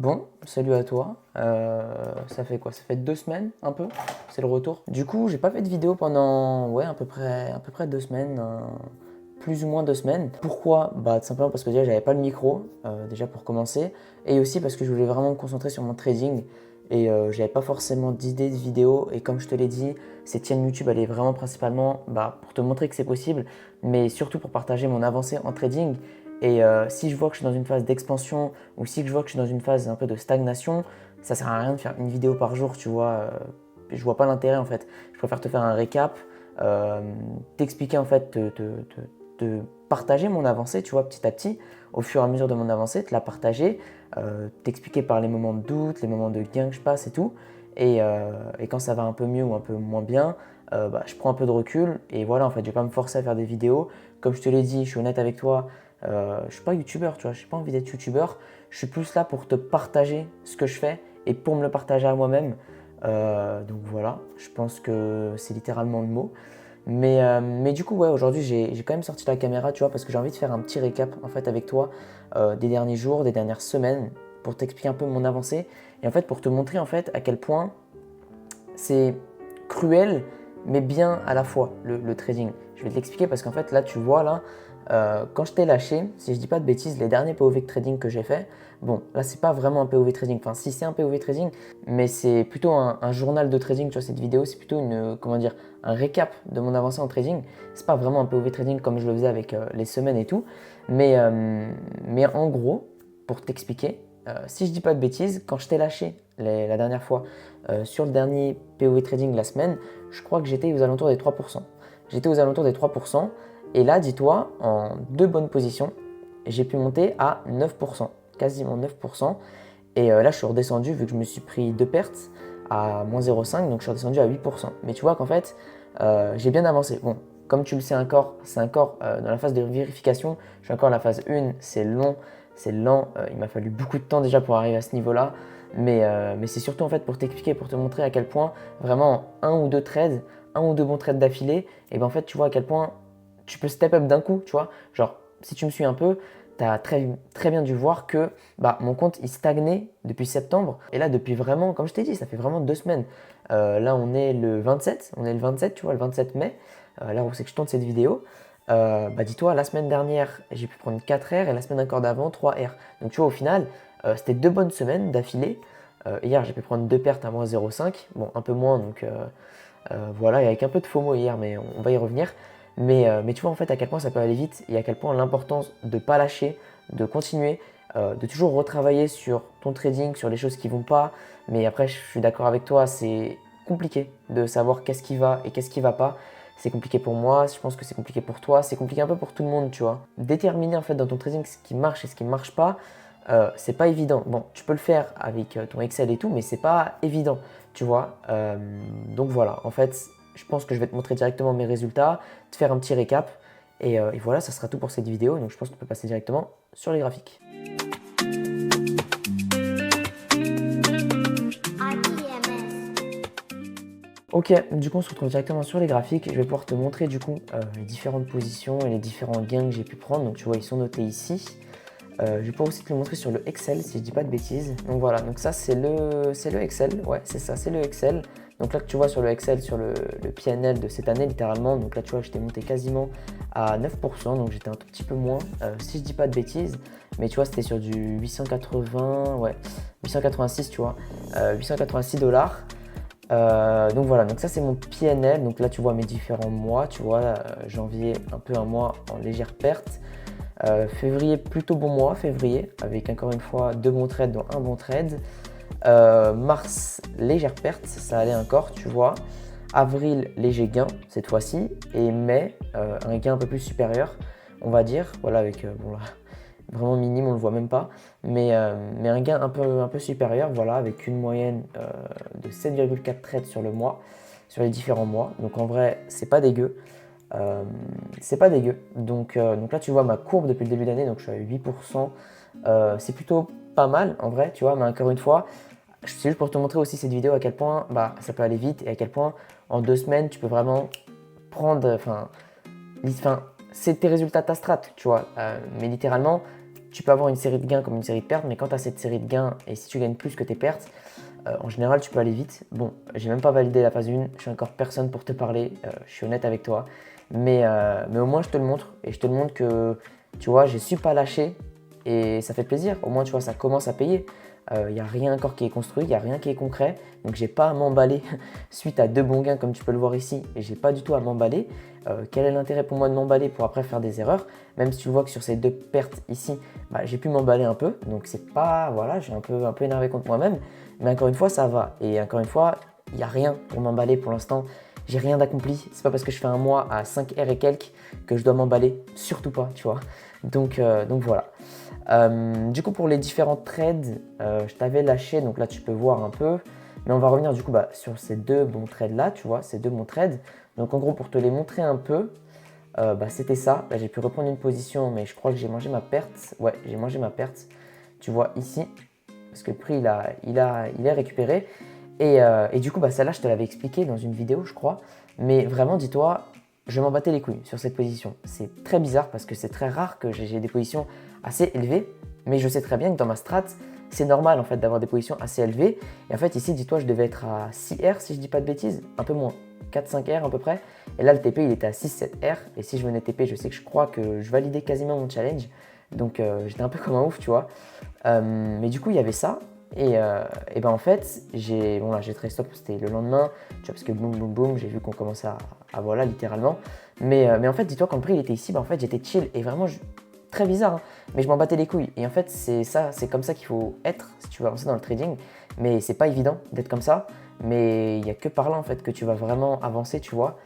Bon, salut à toi. Ça fait quoi? Ça fait 2 semaines, un peu. C'est le retour. Du coup, j'ai pas fait de vidéo pendant, ouais, à peu près 2 semaines, plus ou moins 2 semaines. Pourquoi? Bah, tout simplement parce que déjà, j'avais pas le micro, déjà pour commencer, et aussi parce que je voulais vraiment me concentrer sur mon trading. Et j'avais pas forcément d'idée de vidéo. Et comme je te l'ai dit, cette chaîne YouTube, elle est vraiment principalement bah, pour te montrer que c'est possible, mais surtout pour partager mon avancée en trading. Et si je vois que je suis dans une phase d'expansion ou si je vois que je suis dans une phase un peu de stagnation, ça sert à rien de faire une vidéo par jour, tu vois. Je vois pas l'intérêt en fait. Je préfère te faire un récap, euh, t'expliquer en fait, te partager mon avancée, tu vois, petit à petit, au fur et à mesure de mon avancée, te la partager, t'expliquer par les moments de doute, les moments de gain que je passe et tout. Et quand ça va un peu mieux ou un peu moins bien, bah, je prends un peu de recul et voilà, en fait, je vais pas me forcer à faire des vidéos. Comme je te l'ai dit, je suis honnête avec toi, je suis pas youtubeur, tu vois, je n'ai pas envie d'être youtubeur. Je suis plus là pour te partager ce que je fais et pour me le partager à moi-même. Donc voilà, je pense que c'est littéralement le mot. Mais du coup, ouais, aujourd'hui, j'ai quand même sorti la caméra, tu vois, parce que j'ai envie de faire un petit récap en fait avec toi des derniers jours, des dernières semaines, pour t'expliquer un peu mon avancée et en fait pour te montrer en fait à quel point c'est cruel, mais bien à la fois, le trading. Je vais te l'expliquer parce qu'en fait, là, tu vois, là, quand je t'ai lâché, si je dis pas de bêtises, les derniers POV trading que j'ai fait, bon, là, c'est pas vraiment un POV trading. Enfin, si c'est un POV trading, mais c'est plutôt un journal de trading, tu vois, cette vidéo, c'est plutôt comment dire, un récap de mon avancée en trading. C'est pas vraiment un POV trading comme je le faisais avec les semaines et tout, mais en gros, pour t'expliquer, si je dis pas de bêtises, quand je t'ai lâché la dernière fois, sur le dernier POV Trading la semaine, je crois que j'étais aux alentours des 3%. J'étais aux alentours des 3%. Et là, dis-toi, en deux bonnes positions, j'ai pu monter à 9%, quasiment 9%. Et là, je suis redescendu, vu que je me suis pris deux pertes, à moins 0,5, donc je suis redescendu à 8%. Mais tu vois qu'en fait, j'ai bien avancé. Bon, comme tu le sais encore, c'est encore dans la phase de vérification. Je suis encore à la phase 1, c'est long, c'est lent. Il m'a fallu beaucoup de temps déjà pour arriver à ce niveau-là. Mais c'est surtout en fait pour t'expliquer, pour te montrer à quel point vraiment un ou deux trades, un ou deux bons trades d'affilée, et ben en fait tu vois à quel point tu peux step up d'un coup, tu vois. Genre si tu me suis un peu, tu as très, très bien dû voir que bah, mon compte il stagnait depuis septembre. Et là depuis vraiment, comme je t'ai dit, ça fait vraiment 2 semaines. Là on est le 27, tu vois, le 27 mai, là où c'est que je tourne cette vidéo. Bah dis-toi, la semaine dernière, j'ai pu prendre 4 R et la semaine encore d'avant, 3 R. Donc tu vois, au final, c'était 2 bonnes semaines d'affilée. Hier, j'ai pu prendre deux pertes à moins 0,5. Bon, un peu moins, donc voilà, et avec un peu de FOMO hier, mais on va y revenir. Mais tu vois en fait à quel point ça peut aller vite et à quel point l'importance de ne pas lâcher, de continuer, de toujours retravailler sur ton trading, sur les choses qui ne vont pas. Mais après, je suis d'accord avec toi, c'est compliqué de savoir qu'est-ce qui va et qu'est-ce qui ne va pas. C'est compliqué pour moi, je pense que c'est compliqué pour toi, c'est compliqué un peu pour tout le monde, tu vois. Déterminer en fait dans ton trading ce qui marche et ce qui ne marche pas, c'est pas évident. Bon, tu peux le faire avec ton Excel et tout, mais c'est pas évident, tu vois. Donc voilà, en fait, je pense que je vais te montrer directement mes résultats, te faire un petit récap, et voilà, ça sera tout pour cette vidéo. Donc je pense qu'on peut passer directement sur les graphiques. Ok, du coup on se retrouve directement sur les graphiques. Je vais pouvoir te montrer du coup les différentes positions et les différents gains que j'ai pu prendre. Donc tu vois, ils sont notés ici. Je vais pouvoir aussi te le montrer sur le Excel si je dis pas de bêtises. Donc voilà, donc ça c'est le Excel, ouais c'est ça, c'est le Excel. Donc là que tu vois sur le Excel, sur le PNL de cette année littéralement, donc là tu vois j'étais monté quasiment à 9%, donc j'étais un tout petit peu moins, si je dis pas de bêtises, mais tu vois c'était sur du 880, ouais, 886 tu vois, 886 dollars. Donc voilà, donc ça c'est mon PNL, donc là tu vois mes différents mois, tu vois, janvier un peu un mois en légère perte. Février, plutôt bon mois, février, avec encore une fois deux bons trades, dont un bon trade. Mars, légère perte, ça allait encore, tu vois. Avril, léger gain cette fois-ci. Et mai, un gain un peu plus supérieur, on va dire. Voilà, avec bon, là, vraiment minime, on ne le voit même pas. Mais un gain un peu supérieur, voilà, avec une moyenne de 7,4 trades sur le mois, sur les différents mois. Donc en vrai, c'est pas dégueu. C'est pas dégueu. Donc là, tu vois ma courbe depuis le début d'année, donc je suis à 8%. C'est plutôt pas mal en vrai, tu vois, mais encore une fois, c'est juste pour te montrer aussi cette vidéo à quel point bah, ça peut aller vite et à quel point en 2 semaines, tu peux vraiment prendre. Enfin, c'est tes résultats, ta strat, tu vois. Mais littéralement, tu peux avoir une série de gains comme une série de pertes, mais quand tu as cette série de gains et si tu gagnes plus que tes pertes, en général, tu peux aller vite. Bon, j'ai même pas validé la phase 1, je suis encore personne pour te parler, je suis honnête avec toi. Mais au moins, je te le montre et je te le montre que, tu vois, j'ai su pas lâcher et ça fait plaisir. Au moins, tu vois, ça commence à payer. Il n'y a rien encore qui est construit, il n'y a rien qui est concret. Donc, j'ai pas à m'emballer suite à 2 bons gains, comme tu peux le voir ici. Et j'ai pas du tout à m'emballer. Quel est l'intérêt pour moi de m'emballer pour après faire des erreurs? Même si tu vois que sur ces 2 pertes ici, bah, j'ai pu m'emballer un peu. Donc, c'est pas, voilà, je suis un peu énervé contre moi-même. Mais encore une fois, ça va. Et encore une fois, il n'y a rien pour m'emballer pour l'instant. J'ai rien d'accompli. C'est pas parce que je fais un mois à 5 R et quelques que je dois m'emballer. Surtout pas, tu vois. Donc voilà. Du coup, pour les différents trades, je t'avais lâché. Donc là, tu peux voir un peu. Mais on va revenir du coup sur ces 2 bons trades là, tu vois, ces 2 bons trades. Donc en gros, pour te les montrer un peu, c'était ça. Là, j'ai pu reprendre une position, mais je crois que j'ai mangé ma perte. Ouais, j'ai mangé ma perte. Tu vois ici. Parce que le prix, il est récupéré. Et du coup, celle-là, je te l'avais expliqué dans une vidéo, je crois. Mais vraiment, dis-toi, je m'en battais les couilles sur cette position. C'est très bizarre parce que c'est très rare que j'ai des positions assez élevées. Mais je sais très bien que dans ma strat, c'est normal en fait d'avoir des positions assez élevées. Et en fait, ici, dis-toi, je devais être à 6 R si je dis pas de bêtises. Un peu moins. 4-5 R à peu près. Et là, le TP, il était à 6-7 R. Et si je venais TP, je crois que je validais quasiment mon challenge. Donc, j'étais un peu comme un ouf, tu vois. Mais du coup, il y avait ça. Et ben en fait, j'ai très stop, c'était le lendemain, tu vois, parce que boum, boum, boum, j'ai vu qu'on commençait à voilà, littéralement. Mais en fait, dis-toi, quand le prix il était ici, en fait, j'étais chill et vraiment très bizarre, hein, mais je m'en battais les couilles. Et en fait, c'est comme ça qu'il faut être si tu veux avancer dans le trading. Mais c'est pas évident d'être comme ça. Mais il n'y a que par là en fait que tu vas vraiment avancer, tu vois.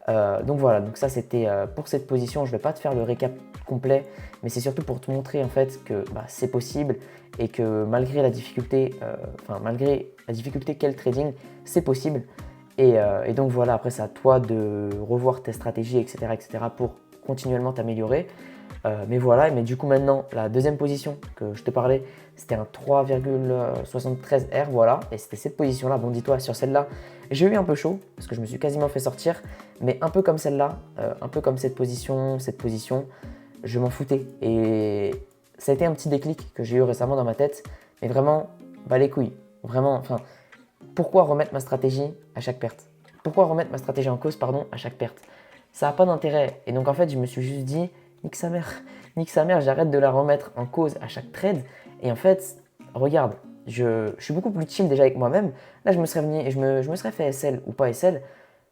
Donc voilà, donc ça c'était pour cette position. Je ne vais pas te faire le récap complet, mais c'est surtout pour te montrer en fait que c'est possible et que malgré la difficulté, qu'est le trading, c'est possible. Et donc voilà, après c'est à toi de revoir tes stratégies, etc. pour continuellement t'améliorer. Mais voilà, mais du coup maintenant, la deuxième position que je te parlais, c'était un 3,73 R, voilà, et c'était cette position-là. Bon, dis-toi, sur celle-là, j'ai eu un peu chaud, parce que je me suis quasiment fait sortir, mais un peu comme celle-là, un peu comme cette position, je m'en foutais. Et ça a été un petit déclic que j'ai eu récemment dans ma tête, mais vraiment, les couilles, vraiment, enfin, pourquoi remettre ma stratégie à chaque perte? Pourquoi remettre ma stratégie en cause, pardon, à chaque perte? Ça n'a pas d'intérêt. Et donc en fait, je me suis juste dit, nique sa mère, j'arrête de la remettre en cause à chaque trade. Et en fait, regarde, je suis beaucoup plus chill déjà avec moi-même. Là, je me serais venu et je me serais fait SL ou pas SL.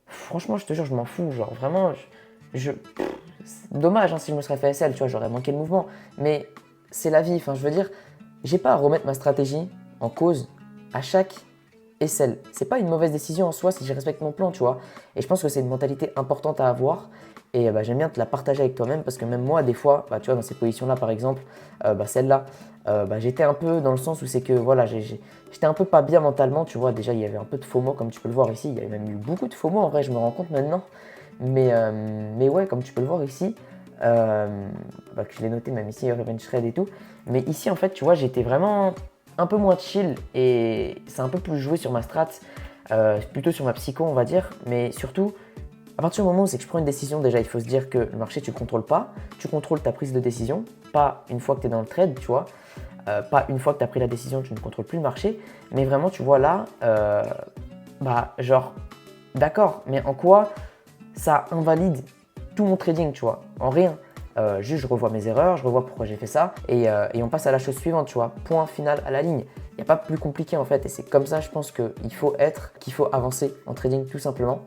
Franchement, je te jure, je m'en fous. Genre vraiment, c'est dommage hein, si je me serais fait SL, tu vois, j'aurais manqué le mouvement. Mais c'est la vie. Enfin, je veux dire, j'ai pas à remettre ma stratégie en cause à chaque SL. C'est pas une mauvaise décision en soi si je respecte mon plan, tu vois. Et je pense que c'est une mentalité importante à avoir. Et j'aime bien te la partager avec toi-même parce que même moi, des fois, tu vois, dans ces positions-là, par exemple, celle-là, j'étais un peu dans le sens où c'est que voilà, j'étais un peu pas bien mentalement, tu vois. Déjà, il y avait un peu de FOMO, comme tu peux le voir ici. Il y avait même eu beaucoup de FOMO, en vrai, je me rends compte maintenant. Mais ouais, comme tu peux le voir ici, que je l'ai noté même ici, Revenge Shred et tout. Mais ici, en fait, tu vois, j'étais vraiment un peu moins chill et c'est un peu plus joué sur ma strat, plutôt sur ma psycho, on va dire. Mais surtout, à partir du moment où c'est que je prends une décision, déjà il faut se dire que le marché tu ne contrôles pas, tu contrôles ta prise de décision, pas une fois que tu es dans le trade, tu vois, pas une fois que tu as pris la décision, tu ne contrôles plus le marché, mais vraiment tu vois là, genre, d'accord, mais en quoi ça invalide tout mon trading, tu vois, en rien. Juste je revois mes erreurs, je revois pourquoi j'ai fait ça et on passe à la chose suivante, tu vois, point final à la ligne. Il n'y a pas plus compliqué en fait et c'est comme ça je pense qu'il faut avancer en trading tout simplement.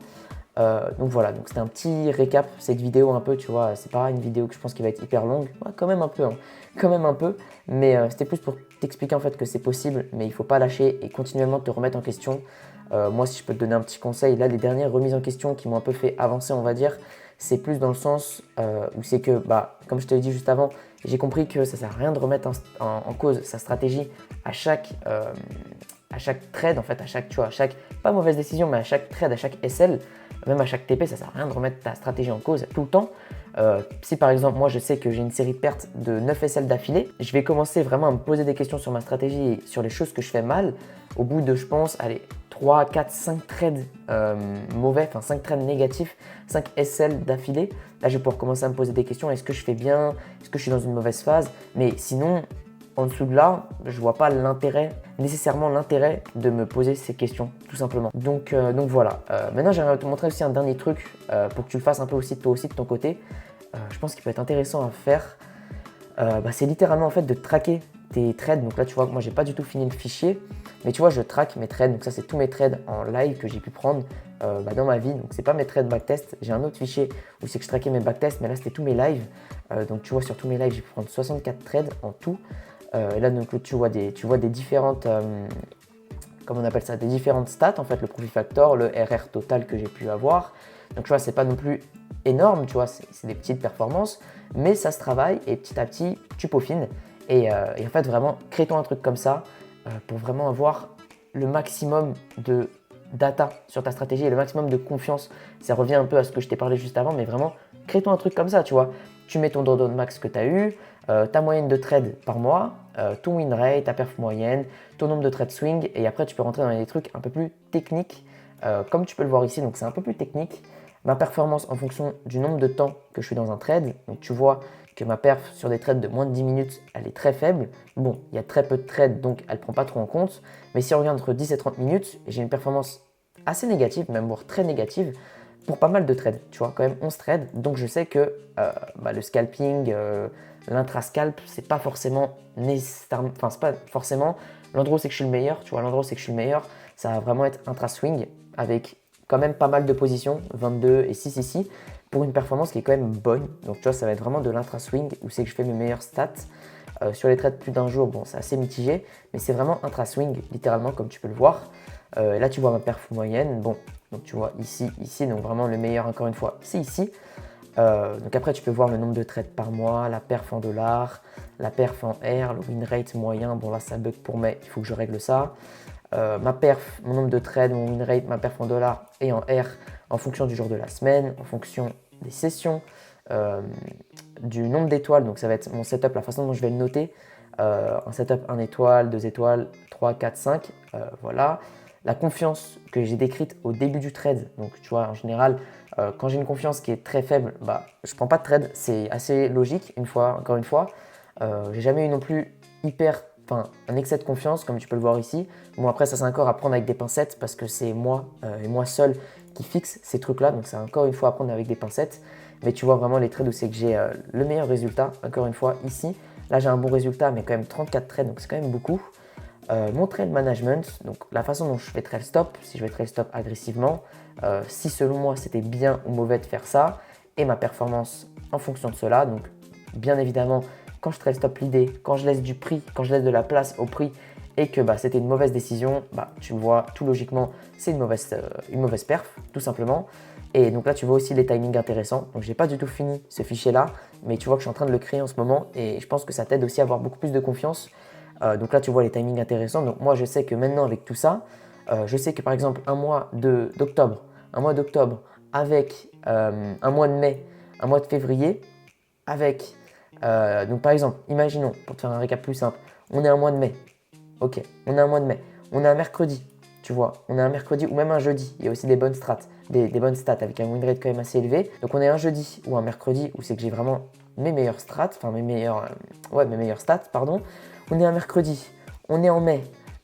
Donc voilà, donc c'était un petit récap, cette vidéo un peu, tu vois, c'est pas une vidéo que je pense qui va être hyper longue, ouais, quand même un peu, hein, quand même un peu, mais c'était plus pour t'expliquer en fait que c'est possible, mais il faut pas lâcher et continuellement te remettre en question. Moi, si je peux te donner un petit conseil, là, les dernières remises en question qui m'ont un peu fait avancer, on va dire, c'est plus dans le sens où c'est que, comme je te l'ai dit juste avant, j'ai compris que ça sert à rien de remettre en cause sa stratégie à chaque trade, en fait, pas mauvaise décision, mais à chaque trade, à chaque SL, même à chaque TP, ça sert à rien de remettre ta stratégie en cause tout le temps. Si par exemple, moi je sais que j'ai une série de pertes de 9 SL d'affilée, je vais commencer vraiment à me poser des questions sur ma stratégie et sur les choses que je fais mal. Au bout de, je pense, allez, 3, 4, 5 trades mauvais, enfin 5 trades négatifs, 5 SL d'affilée, là je vais pouvoir commencer à me poser des questions. Est-ce que je fais bien? Est-ce que je suis dans une mauvaise phase? Mais sinon, en dessous de là, je vois pas nécessairement l'intérêt de me poser ces questions, tout simplement. Donc voilà. Maintenant, j'aimerais te montrer aussi un dernier truc pour que tu le fasses un peu aussi toi aussi de ton côté. Je pense qu'il peut être intéressant à faire. C'est littéralement en fait de traquer tes trades. Donc là, tu vois, moi, j'ai pas du tout fini le fichier, mais tu vois, je traque mes trades. Donc ça, c'est tous mes trades en live que j'ai pu prendre dans ma vie. Donc c'est pas mes trades backtest. J'ai un autre fichier où c'est que je traquais mes backtests, mais là, c'était tous mes lives. Donc tu vois, sur tous mes lives, j'ai pu prendre 64 trades en tout. Et là, donc, tu vois des différentes, comment on appelle ça, des différentes stats, en fait, le profit factor, le RR total que j'ai pu avoir. Donc, tu vois, c'est pas non plus énorme, tu vois, c'est des petites performances, mais ça se travaille et petit à petit, tu peaufines. Et en fait, vraiment, crée-toi un truc comme ça pour vraiment avoir le maximum de data sur ta stratégie et le maximum de confiance. Ça revient un peu à ce que je t'ai parlé juste avant, mais vraiment, crée-toi un truc comme ça, tu vois. Tu mets ton drawdown max que tu as eu, ta moyenne de trades par mois, ton win rate, ta perf moyenne, ton nombre de trades swing, et après tu peux rentrer dans des trucs un peu plus techniques, comme tu peux le voir ici, donc c'est un peu plus technique. Ma performance en fonction du nombre de temps que je suis dans un trade, donc tu vois que ma perf sur des trades de moins de 10 minutes, elle est très faible. Bon, il y a très peu de trades, donc elle ne prend pas trop en compte, mais si on regarde entre 10 et 30 minutes, j'ai une performance assez négative, même voire très négative, pour pas mal de trades, tu vois, quand même 11 trades, donc je sais que le scalping, l'intra-scalp, c'est pas forcément nécessairement, enfin c'est pas forcément l'endroit où c'est que je suis le meilleur, tu vois, l'endroit où c'est que je suis le meilleur, ça va vraiment être intra-swing avec quand même pas mal de positions, 22 et 6 ici, pour une performance qui est quand même bonne. Donc tu vois, ça va être vraiment de l'intra-swing où c'est que je fais mes meilleures stats. Sur les trades plus d'un jour, bon, c'est assez mitigé, mais c'est vraiment intra-swing, littéralement, comme tu peux le voir. Là, tu vois ma perf moyenne. Bon, donc tu vois ici, donc vraiment le meilleur, encore une fois, c'est ici. Donc après, tu peux voir le nombre de trades par mois, la perf en dollars, la perf en R, le win rate moyen. Bon, là, ça bug pour mai, il faut que je règle ça. Ma perf, mon nombre de trades, mon win rate, ma perf en dollars et en R en fonction du jour de la semaine, en fonction des sessions, du nombre d'étoiles. Donc ça va être mon setup, la façon dont je vais le noter. Un setup 1 étoile, 2 étoiles, 3, 4, 5. Voilà. La confiance que j'ai décrite au début du trade. Donc tu vois, en général, quand j'ai une confiance qui est très faible, je ne prends pas de trade. C'est assez logique, encore une fois. J'ai jamais eu non plus un excès de confiance, comme tu peux le voir ici. Bon, après, ça c'est encore à prendre avec des pincettes parce que c'est moi et moi seul qui fixe ces trucs-là. Donc c'est encore une fois à prendre avec des pincettes. Mais tu vois vraiment les trades où c'est que j'ai le meilleur résultat. Encore une fois, ici, là j'ai un bon résultat, mais quand même 34 trades, donc c'est quand même beaucoup. Mon trade management, donc la façon dont je vais trail stop, si je vais trail stop agressivement, si selon moi c'était bien ou mauvais de faire ça, et ma performance en fonction de cela. Donc bien évidemment, quand je trail stop l'idée, quand je laisse du prix, quand je laisse de la place au prix et que c'était une mauvaise décision, tu vois tout logiquement c'est une mauvaise perf tout simplement. Et donc là tu vois aussi les timings intéressants. Donc j'ai pas du tout fini ce fichier là, mais tu vois que je suis en train de le créer en ce moment et je pense que ça t'aide aussi à avoir beaucoup plus de confiance. Donc là tu vois les timings intéressants. Donc moi je sais que maintenant avec tout ça, je sais que par exemple un mois d'octobre avec un mois de mai, un mois de février, avec donc par exemple, imaginons, pour te faire un récap plus simple, on est un mois de mai. Ok, on est un mois de mai. On est un mercredi, tu vois. On est un mercredi ou même un jeudi. Il y a aussi des bonnes stats, des bonnes stats avec un win rate quand même assez élevé. Donc on est un jeudi ou un mercredi où c'est que j'ai vraiment mes meilleures strats, enfin mes meilleures stats, pardon. On est un mercredi, on est en mai,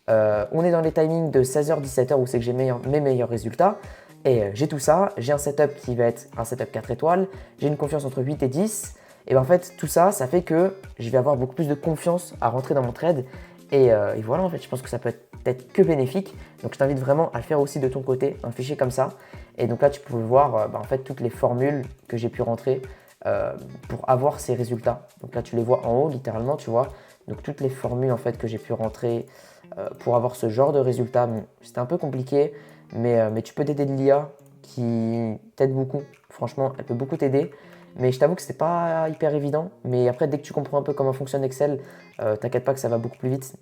on est dans les timings de 16h-17h où c'est que j'ai mes meilleurs résultats. Et j'ai tout ça, j'ai un setup qui va être un setup 4 étoiles, j'ai une confiance entre 8 et 10. Et en fait, tout ça, ça fait que je vais avoir beaucoup plus de confiance à rentrer dans mon trade. Et voilà, en fait, je pense que ça peut être que bénéfique. Donc, je t'invite vraiment à le faire aussi de ton côté, un fichier comme ça. Et donc là, tu peux voir en fait, toutes les formules que j'ai pu rentrer pour avoir ces résultats. Donc là, tu les vois en haut, littéralement, tu vois. Donc, toutes les formules en fait, que j'ai pu rentrer pour avoir ce genre de résultats. Bon, c'était un peu compliqué, mais tu peux t'aider de l'IA qui t'aide beaucoup. Franchement, elle peut beaucoup t'aider. Mais je t'avoue que c'était pas hyper évident. Mais après, dès que tu comprends un peu comment fonctionne Excel, t'inquiète pas que ça va beaucoup plus vite.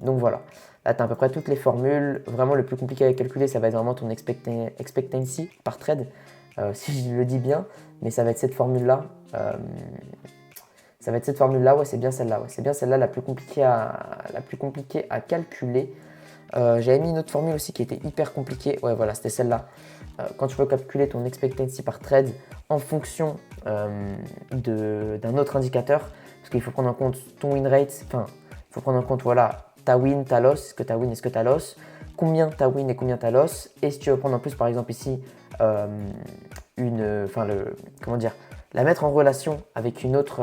Donc voilà. Là, tu as à peu près toutes les formules. Vraiment, le plus compliqué à calculer, ça va être vraiment ton expectancy par trade, si je le dis bien. Mais ça va être cette formule-là. Ouais, c'est bien celle-là. Ouais. C'est bien celle-là la plus compliquée à calculer. J'avais mis une autre formule aussi qui était hyper compliquée. Ouais, voilà, c'était celle-là. Quand tu veux calculer ton expectancy par trade en fonction d'un autre indicateur, parce qu'il faut prendre en compte ton win rate, enfin, il faut prendre en compte, voilà, ta win, ta loss, est-ce que ta win, est-ce que ta loss, combien ta win et combien ta loss, et si tu veux prendre en plus, par exemple, ici, comment dire, la mettre en relation avec une autre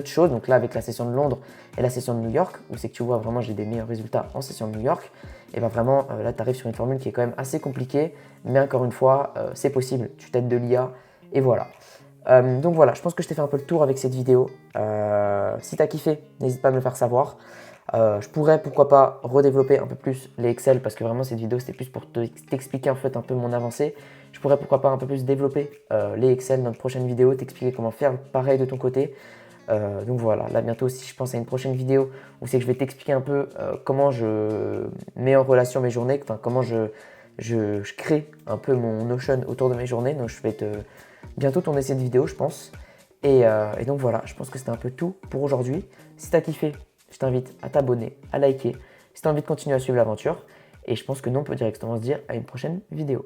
chose, donc là avec la session de Londres et la session de New York, où c'est que tu vois vraiment j'ai des meilleurs résultats en session de New York, et bien vraiment là tu arrives sur une formule qui est quand même assez compliquée, mais encore une fois c'est possible, tu t'aides de l'IA et voilà. Donc voilà, je pense que je t'ai fait un peu le tour avec cette vidéo. Si tu as kiffé, n'hésite pas à me le faire savoir. Je pourrais pourquoi pas redévelopper un peu plus les Excel parce que vraiment cette vidéo c'était plus pour t'expliquer en fait un peu mon avancée. Je pourrais pourquoi pas un peu plus développer les Excel dans une prochaine vidéo, t'expliquer comment faire pareil de ton côté. Donc voilà, là bientôt aussi je pense à une prochaine vidéo où c'est que je vais t'expliquer un peu comment je mets en relation mes journées, enfin comment je crée un peu mon Notion autour de mes journées. Donc je vais bientôt tourner cette vidéo je pense. Et donc voilà, je pense que c'était un peu tout pour aujourd'hui. Si tu as kiffé, je t'invite à t'abonner, à liker, si tu as envie de continuer à suivre l'aventure. Et je pense que nous, on peut directement se dire à une prochaine vidéo.